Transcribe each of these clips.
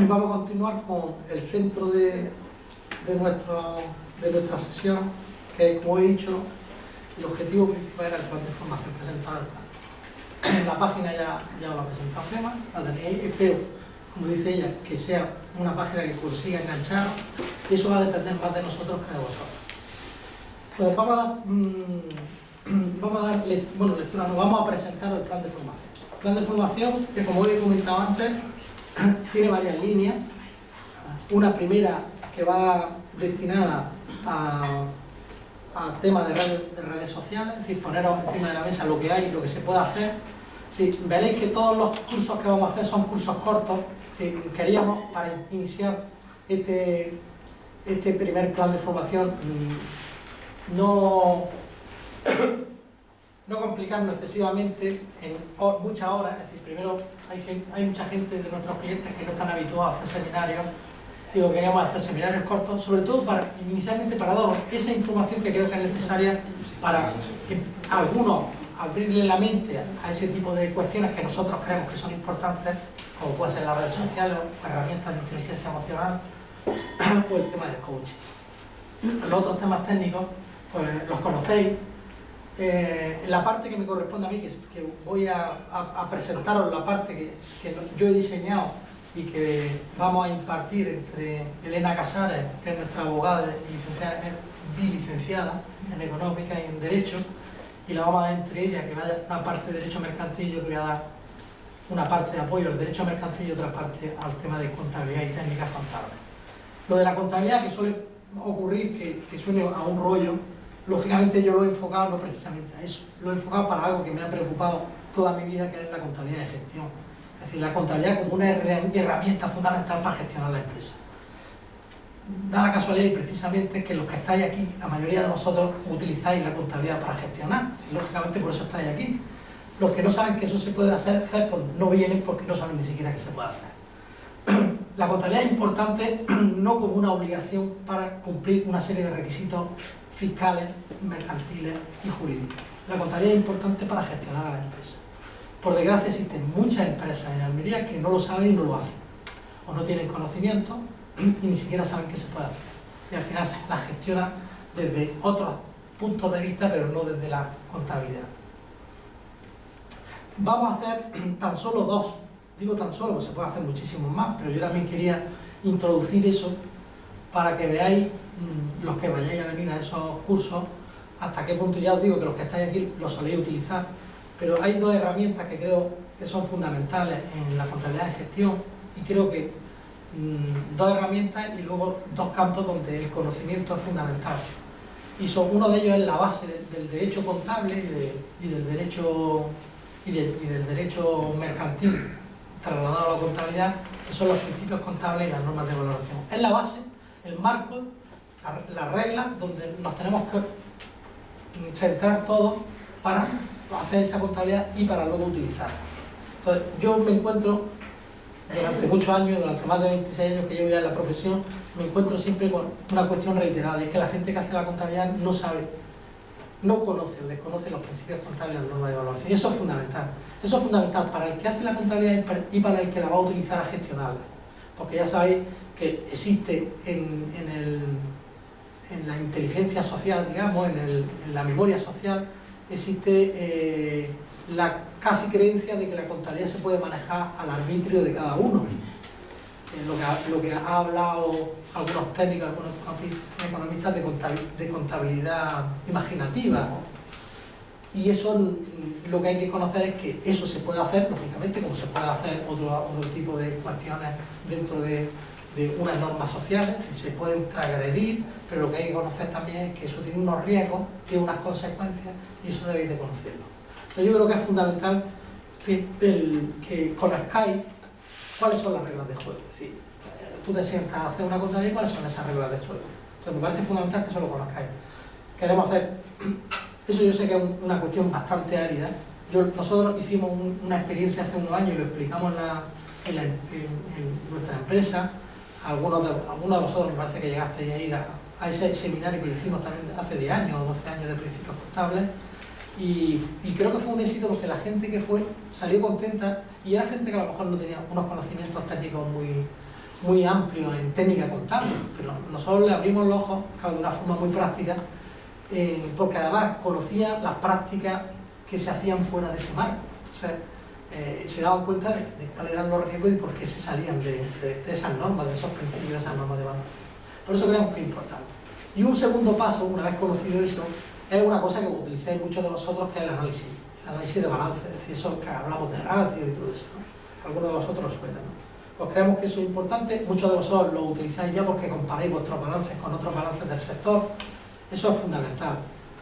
Vamos a continuar con el centro de nuestra sesión, que, como he dicho, el objetivo principal era el plan de formación, presentar el plan. La página ya la ha presentado Gemma, la tenéis ahí. Espero, como dice ella, que sea una página que consiga enganchar, y eso va a depender más de nosotros que de vosotros. Pues vamos a presentar el plan de formación. El plan de formación, que como he comentado antes, tiene varias líneas. Una primera que va destinada a temas de redes sociales, es decir, poneros encima de la mesa lo que hay, lo que se puede hacer. Es decir, veréis que todos los cursos que vamos a hacer son cursos cortos. Es decir, queríamos, para iniciar este primer plan de formación, no complicarnos excesivamente en muchas horas. Es decir, primero hay mucha gente de nuestros clientes que no están habituados a hacer seminarios, y lo que queríamos hacer seminarios cortos, sobre todo inicialmente para daros esa información que creo que es necesaria para algunos abrirle la mente a ese tipo de cuestiones que nosotros creemos que son importantes, como puede ser las redes sociales, herramientas de inteligencia emocional o el tema del coaching. Los otros temas técnicos pues los conocéis. En la parte que me corresponde a mí, que voy a presentaros la parte que yo he diseñado y que vamos a impartir entre Elena Casares, que es nuestra abogada bilicenciada en Económica y en Derecho, y la vamos a dar entre ella, que va a dar una parte de Derecho Mercantil, yo que voy a dar una parte de apoyo al Derecho Mercantil y otra parte al tema de contabilidad y técnicas contables. Lo de la contabilidad, que suele ocurrir que suene a un rollo, lógicamente yo lo he enfocado no precisamente a eso, lo he enfocado para algo que me ha preocupado toda mi vida, que es la contabilidad de gestión. Es decir, la contabilidad como una herramienta fundamental para gestionar la empresa. Da la casualidad y precisamente que los que estáis aquí, la mayoría de vosotros utilizáis la contabilidad para gestionar. Sí, lógicamente por eso estáis aquí. Los que no saben que eso se puede hacer pues no vienen porque no saben ni siquiera que se puede hacer. La contabilidad es importante no como una obligación para cumplir una serie de requisitos fiscales, mercantiles y jurídicos. La contabilidad es importante para gestionar a la empresa. Por desgracia existen muchas empresas en Almería que no lo saben y no lo hacen, o no tienen conocimiento y ni siquiera saben qué se puede hacer. Y al final la gestionan desde otros puntos de vista, pero no desde la contabilidad. Vamos a hacer tan solo dos, digo tan solo, porque se puede hacer muchísimos más, pero yo también quería introducir eso para que veáis, los que vayáis a venir a esos cursos, hasta qué punto. Ya os digo que los que estáis aquí los soléis utilizar, pero hay dos herramientas que creo que son fundamentales en la contabilidad de gestión, y creo que dos herramientas y luego dos campos donde el conocimiento es fundamental. Y uno de ellos es la base del derecho contable y del derecho mercantil trasladado a la contabilidad, que son los principios contables y las normas de valoración. Es la base, el marco, las reglas donde nos tenemos que centrar todos para hacer esa contabilidad y para luego utilizarla. Entonces, yo me encuentro, durante muchos años, durante más de 26 años que llevo ya en la profesión, me encuentro siempre con una cuestión reiterada, y es que la gente que hace la contabilidad no sabe, no conoce o desconoce los principios contables y las normas de valoración. Y eso es fundamental. Eso es fundamental para el que hace la contabilidad y para el que la va a utilizar a gestionarla. Porque ya sabéis que existe en la inteligencia social, digamos, en la memoria social, existe la casi creencia de que la contabilidad se puede manejar al arbitrio de cada uno. Lo que ha hablado algunos técnicos, algunos economistas de contabilidad imaginativa. Y eso, lo que hay que conocer es que eso se puede hacer, lógicamente, como se puede hacer otro tipo de cuestiones dentro de unas normas sociales, se pueden transgredir, pero lo que hay que conocer también es que eso tiene unos riesgos, tiene unas consecuencias, y eso debéis de conocerlo. Entonces yo creo que es fundamental que conozcáis cuáles son las reglas de juego. Es decir, tú te sientas a hacer una contabilidad y cuáles son esas reglas de juego. Entonces me parece fundamental que eso lo conozcáis. Queremos hacer, eso yo sé que es una cuestión bastante árida. Nosotros hicimos una experiencia hace unos años y lo explicamos en nuestra empresa. Algunos de vosotros me parece que llegasteis a ir a ese seminario que lo hicimos también hace 10 años o 12 años de principios contables, y creo que fue un éxito porque la gente que fue salió contenta, y era gente que a lo mejor no tenía unos conocimientos técnicos muy amplio en técnica contable, pero nosotros le abrimos los ojos, claro, de una forma muy práctica, porque además conocía las prácticas que se hacían fuera de ese marco. Entonces, se daban cuenta de cuáles eran los riesgos y por qué se salían de esas normas, de esos principios, de esas normas de valoración. Por eso creemos que es importante. Y un segundo paso, una vez conocido eso, es una cosa que utilizáis muchos de vosotros, que es el análisis de balance, es decir, eso que hablamos de ratio y todo eso, ¿no? Algunos de vosotros lo suenan, ¿no? Pues creemos que eso es importante, muchos de vosotros lo utilizáis ya porque comparáis vuestros balances con otros balances del sector. Eso es fundamental.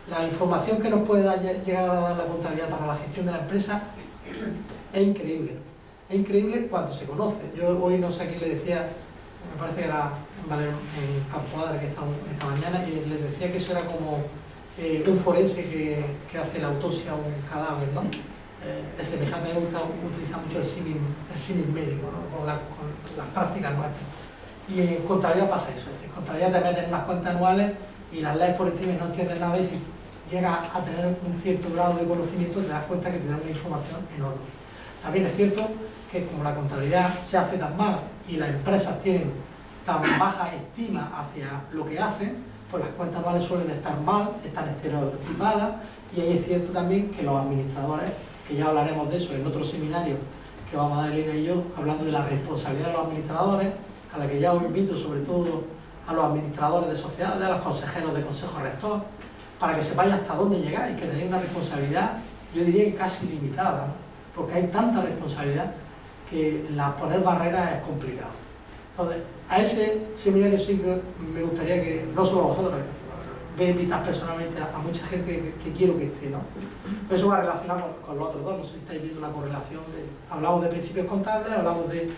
La información que nos puede llegar a dar la contabilidad para la gestión de la empresa es increíble. Es increíble cuando se conoce. Yo hoy no sé a quién le decía, me parece que era en Campo Adra, que está esta mañana, y les decía que eso era como un forense que hace la autopsia a un cadáver, ¿no? Es semejante. A mí me gusta utilizar mucho el símil médico, ¿no? con las prácticas nuestras. Y en contabilidad pasa eso, es decir, en contabilidad te meten unas cuentas anuales y las lees por encima y no entiendes nada, y si llegas a tener un cierto grado de conocimiento te das cuenta que te dan una información enorme. También es cierto que como la contabilidad se hace tan mal y las empresas tienen tan baja estima hacia lo que hacen, pues las cuentas anuales suelen estar mal, están estereotipadas, y ahí es cierto también que los administradores, que ya hablaremos de eso en otro seminario que vamos a dar Elena y yo, hablando de la responsabilidad de los administradores, a la que ya os invito sobre todo a los administradores de sociedades, a los consejeros de consejo rector, para que sepáis hasta dónde llegáis, que tenéis una responsabilidad, yo diría que casi ilimitada, ¿no? Porque hay tanta responsabilidad que poner barreras es complicado. Entonces, a ese seminario sí que me gustaría que, no solo a vosotros, voy a invitar personalmente a mucha gente que quiero que esté, ¿no? Pero eso va relacionado con los otros dos, no sé si estáis viendo una correlación. Hablamos de principios contables, hablamos de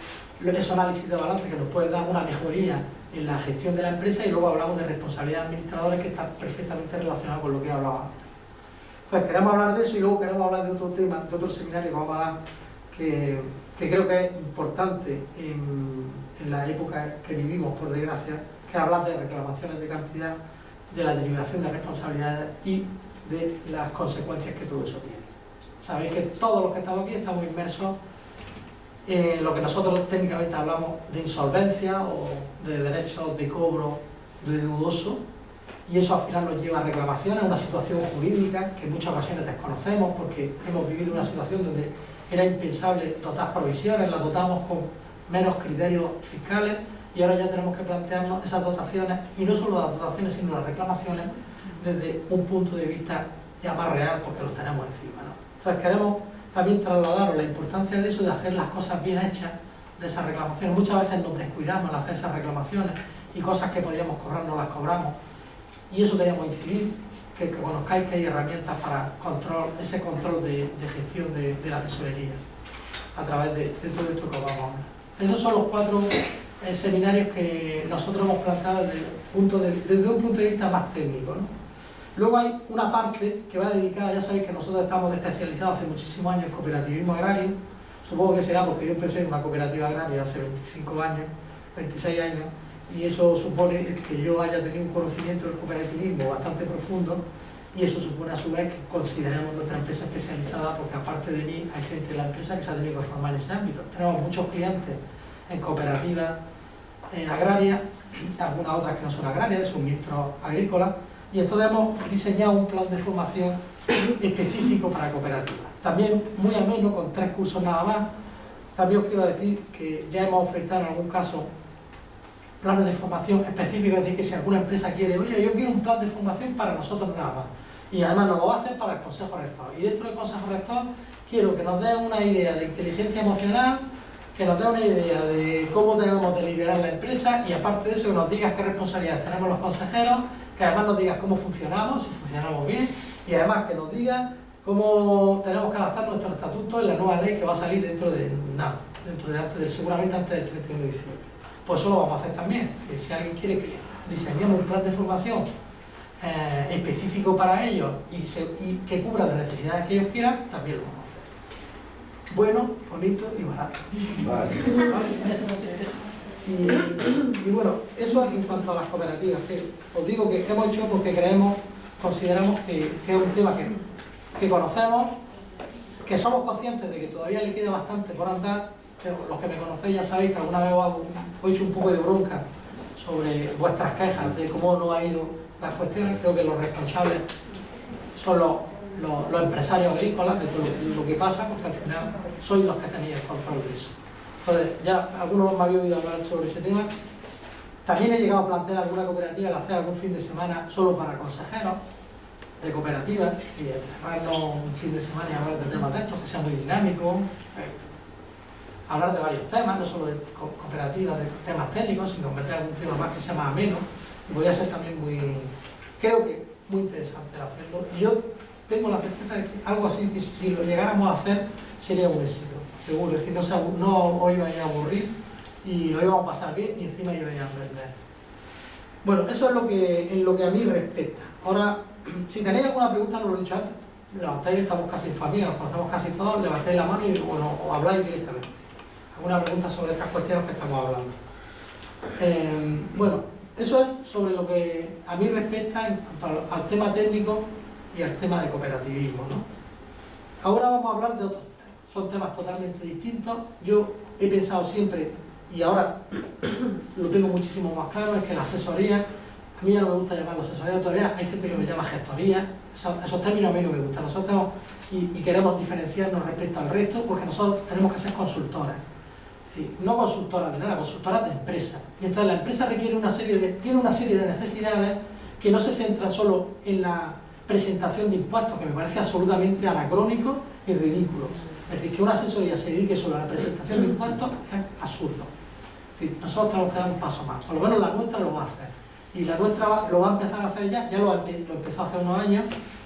esos análisis de balance que nos puede dar una mejoría en la gestión de la empresa, y luego hablamos de responsabilidad de administradores, que está perfectamente relacionado con lo que he hablado antes. Entonces queremos hablar de eso, y luego queremos hablar de otro tema, de otro seminario que vamos a dar, que creo que es importante en la época que vivimos, por desgracia, que es hablar de reclamaciones de cantidad, de la derivación de responsabilidades y de las consecuencias que todo eso tiene. Sabéis que todos los que estamos aquí estamos inmersos en lo que nosotros técnicamente hablamos de insolvencia o de derechos de cobro de dudoso, y eso al final nos lleva a reclamaciones, a una situación jurídica que en muchas ocasiones desconocemos, porque hemos vivido una situación donde era impensable dotar provisiones, las dotamos con menos criterios fiscales, y ahora ya tenemos que plantearnos esas dotaciones, y no solo las dotaciones sino las reclamaciones, desde un punto de vista ya más real, porque los tenemos encima, ¿no? Entonces queremos también trasladaros la importancia de eso, de hacer las cosas bien hechas, de esas reclamaciones. Muchas veces nos descuidamos en hacer esas reclamaciones, y cosas que podíamos cobrar no las cobramos, y eso queríamos incidir, que conozcáis que hay herramientas para ese control de gestión de la tesorería a través de todo esto que vamos a hablar. Esos son los 4 seminarios que nosotros hemos planteado desde un punto de vista más técnico, ¿no? Luego hay una parte que va dedicada, ya sabéis que nosotros estamos especializados hace muchísimos años en cooperativismo agrario. Supongo que será porque yo empecé en una cooperativa agraria hace 25 años, 26 años, y eso supone que yo haya tenido un conocimiento del cooperativismo bastante profundo, y eso supone a su vez que consideremos nuestra empresa especializada, porque aparte de mí hay gente de la empresa que se ha tenido que formar en ese ámbito. Tenemos muchos clientes en cooperativas agrarias, algunas otras que no son agrarias, de suministros agrícolas, y entonces hemos diseñado un plan de formación específico para cooperativas. También muy ameno, con 3 cursos nada más. También os quiero decir que ya hemos ofertado en algún caso planes de formación específicos, es decir, que si alguna empresa quiere, oye, yo quiero un plan de formación para nosotros nada más, y además nos lo hacen para el Consejo Rector, y dentro del Consejo Rector quiero que nos den una idea de inteligencia emocional, que nos dé una idea de cómo tenemos de liderar la empresa, y aparte de eso que nos digas qué responsabilidades tenemos los consejeros, que además nos digas cómo funcionamos, si funcionamos bien, y además que nos digas cómo tenemos que adaptar nuestro estatuto en la nueva ley que va a salir dentro de nada, seguramente antes del 31 de diciembre. Pues eso lo vamos a hacer también. Si alguien quiere que diseñemos un plan de formación específico para ellos y que cubra las necesidades que ellos quieran, también lo vamos a hacer. Bueno, bonito y barato. ¿Vale? Y bueno, eso en cuanto a las cooperativas, que os digo que hemos hecho porque consideramos que es un tema que conocemos, que somos conscientes de que todavía le queda bastante por andar, los que me conocéis ya sabéis que alguna vez os he hecho un poco de bronca sobre vuestras quejas de cómo no ha ido las cuestiones. Creo que los responsables son los empresarios agrícolas de todo lo que pasa, porque al final sois los que tenéis el control de eso. Entonces, ya algunos me habéis oído hablar sobre ese tema. También he llegado a plantear alguna cooperativa, el hacer algún fin de semana solo para consejeros de cooperativas, y encerrarnos un fin de semana y hablar de temas de estos, que sea muy dinámico, hablar de varios temas, no solo de cooperativas, de temas técnicos, sino meter algún tema más que sea más ameno, y voy a ser también creo que muy interesante el hacerlo, y yo tengo la certeza de que algo así, que si lo llegáramos a hacer, sería un éxito, seguro, es decir, no os ibais a aburrir, y lo íbamos a pasar bien, y encima ibais a aprender. Bueno, eso es en lo que a mí respecta. Ahora, si tenéis alguna pregunta, no lo he dicho antes, levantáis, estamos casi en familia, nos conocemos casi todos, levantáis la mano y o habláis directamente. ¿Alguna pregunta sobre estas cuestiones que estamos hablando? Bueno, eso es sobre lo que a mí respecta en cuanto al tema técnico y al tema de cooperativismo, ¿no? Ahora vamos a hablar de otros temas, son temas totalmente distintos. Yo he pensado siempre, y ahora lo tengo muchísimo más claro, es que la asesoría, a mí ya no me gusta llamarlo asesoría todavía, hay gente que me llama gestoría, esos términos a mí no me gustan. Nosotros y queremos diferenciarnos respecto al resto, porque nosotros tenemos que ser consultoras. Es decir, no consultoras de nada, consultoras de empresas. Y entonces la empresa tiene una serie de necesidades que no se centran solo en la presentación de impuestos, que me parece absolutamente anacrónico y ridículo. Es decir, que una asesoría se dedique solo a la presentación de impuestos es absurdo. Es decir, nosotros tenemos que dar un paso más, por lo menos la nuestra lo va a hacer. Y la nuestra lo va a empezar a hacer ya lo empezó hace unos años,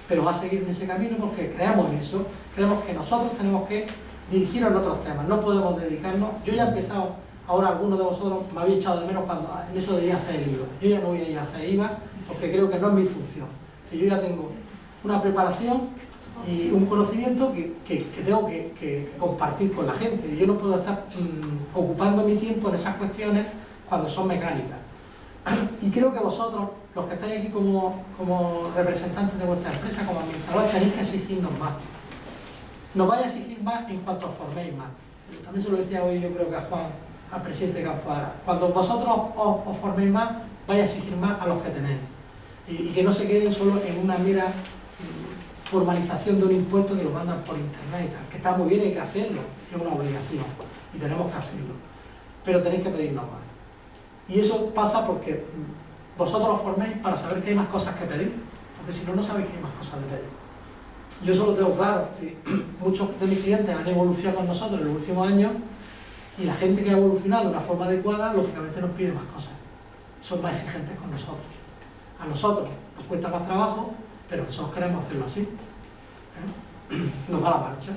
pero va a seguir en ese camino porque creemos en eso, creemos que nosotros tenemos que dirigirnos en otros temas, no podemos dedicarnos. Yo ya he empezado, ahora algunos de vosotros me habéis echado de menos cuando en eso de ir a hacer el IVA. Yo ya no voy a ir a hacer IVA porque creo que no es mi función. Si yo ya tengo una preparación y un conocimiento que tengo que compartir con la gente. Y yo no puedo estar ocupando mi tiempo en esas cuestiones cuando son mecánicas. Y creo que vosotros, los que estáis aquí como representantes de vuestra empresa, como administradores, tenéis que exigirnos más. Nos vais a exigir más en cuanto os forméis más. También se lo decía hoy, yo creo que a Juan, al presidente de Campoara. Cuando vosotros os forméis más, vais a exigir más a los que tenéis. Y que no se queden solo en una mera formalización de un impuesto que lo mandan por internet y tal. Que está muy bien, hay que hacerlo, es una obligación y tenemos que hacerlo. Pero tenéis que pedirnos más. Y eso pasa porque vosotros os forméis para saber que hay más cosas que pedir, porque si no, no sabéis que hay más cosas de pedir. Yo eso lo tengo claro. ¿Sí? Muchos de mis clientes han evolucionado con nosotros en los últimos años y la gente que ha evolucionado de una forma adecuada, lógicamente nos pide más cosas. Son más exigentes con nosotros. A nosotros nos cuesta más trabajo, pero nosotros queremos hacerlo así. Nos va la marcha.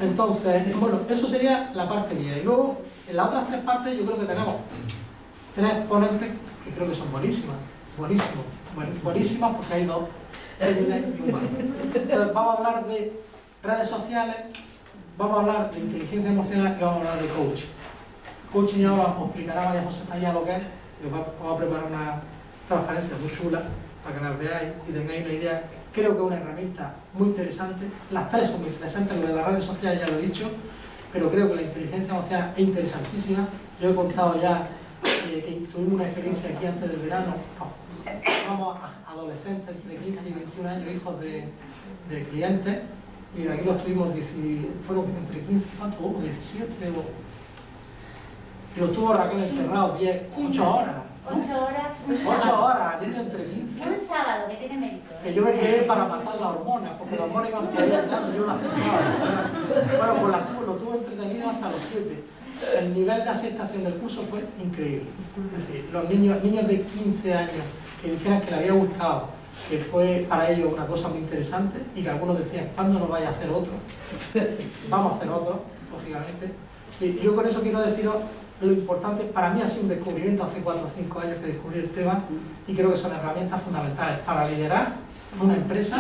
Entonces, bueno, eso sería la parte mía. Y luego, en las otras tres partes, yo creo que tenemos tres ponentes que creo que son buenísimas. Buenísimas porque hay dos, féminas y un varón. Entonces, vamos a hablar de redes sociales, vamos a hablar de inteligencia emocional y vamos a hablar de coaching. Coaching ahora os explicará María José Talla lo que es, y os vamos a preparar una transparencia muy chula para que las veáis y tengáis una idea. Creo que es una herramienta muy interesante. Las tres son muy interesantes, lo de las redes sociales ya lo he dicho, pero creo que la inteligencia emocional es interesantísima. Yo he contado ya que tuvimos una experiencia aquí antes del verano. Vamos a adolescentes entre 15 y 21 años, hijos de clientes, y aquí los tuvimos, fueron entre 15, ¿cuánto? 17, y los tuvo Raquel encerrados 8 horas. 8 horas. 8 horas, niños entre 15. Un sábado, que tiene mérito. Que yo me quedé para matar las hormonas, porque las hormonas iban por ahí andando, yo las pensaba. Bueno, pues lo tuve entretenido hasta los 7. El nivel de aceptación del curso fue increíble. Es decir, los niños de 15 años que dijeran que les había gustado, que fue para ellos una cosa muy interesante, y que algunos decían, ¿cuándo nos vais a hacer otro? Vamos a hacer otro, lógicamente. Y yo con eso quiero deciros lo importante. Para mí ha sido un descubrimiento hace 4 o 5 años que descubrí el tema, y creo que son herramientas fundamentales para liderar una empresa,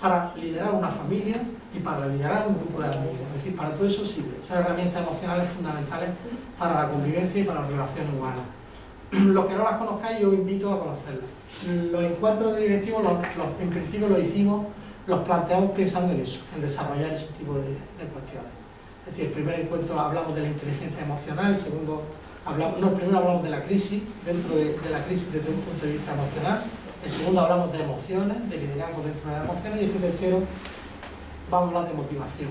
para liderar una familia y para liderar un grupo de amigos. Es decir, para todo eso sirve. Son herramientas emocionales fundamentales para la convivencia y para las relaciones humanas. Los que no las conozcáis, yo os invito a conocerlas. Los encuentros de directivos, en principio los planteamos pensando en eso, en desarrollar ese tipo de cuestiones. Es decir, el primer encuentro hablamos de la inteligencia emocional, el segundo primero hablamos de la crisis, dentro de la crisis desde un punto de vista emocional, el segundo hablamos de emociones, de liderazgo dentro de las emociones, y este tercero vamos a hablar de motivación.